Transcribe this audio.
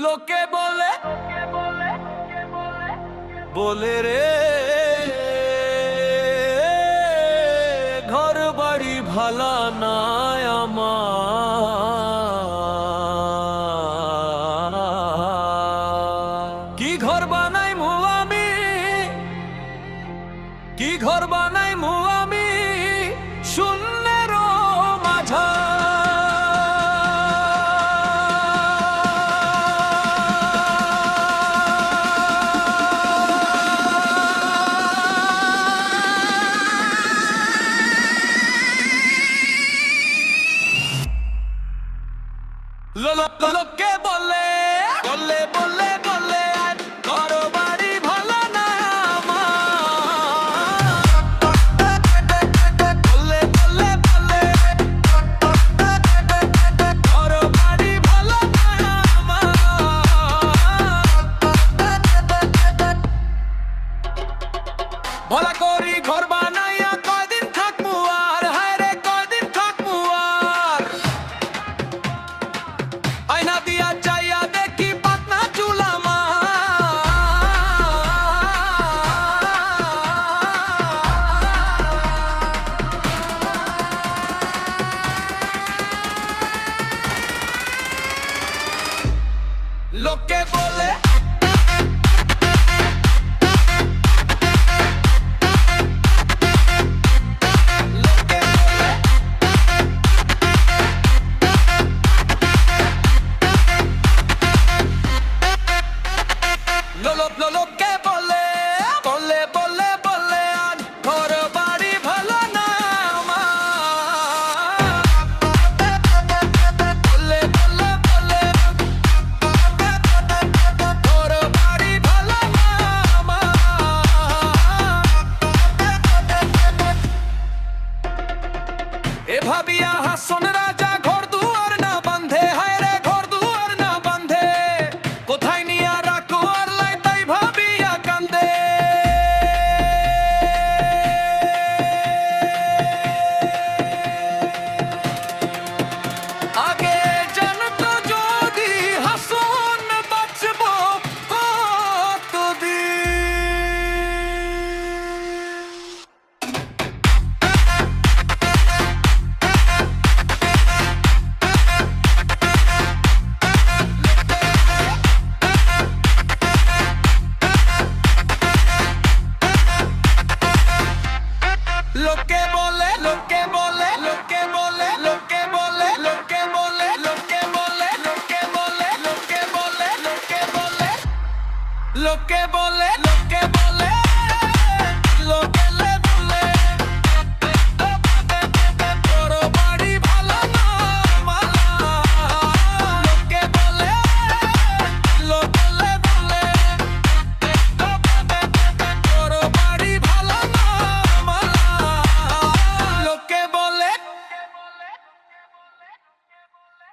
লোকে বলে বলে রে ঘর বাড়ি ভালা নাই আমার। কি ঘর বানাই মু আমি, কি ঘর বানাই মু আমি শূন্যের মাঝা। লোকে বলে বলে বলে বলে ঘর বাড়ি ভালো না আমার। বলে বলে বলে ঘর বাড়ি ভালো না আমার। ভলা করি ঘর বানাইয়া কয়দিন থাকবো আর, হায় রে কয়দিন থাকবো আর। আয়না দিয়া চাইয়া দেখি পাতনা চুল আমার। লোকে বলে লোকে বলে বলে বলে বলে আর ঘর বাড়ি ভালো না আমার। বলে বলে বলে ঘর বাড়ি ভালো না আমার। এ ভাবিয়া হাসন রাজা ঘর দুয়ার না বান্ধে, হায় রে ঘর দুয়ার না বান্ধে। কোথায় নিয়া রাখো আর লাই তাই ভাবিয়া কান্দে। আগে জানতো যদি হাসন বাঁচবো লোকে বলে লোকে বলে লোকে বলে লোকে বলে লোকে বলে লোকে বলে লোকে বলে লোকে বলে লোকে বলে লোকে বলে লোকে বলে লোকে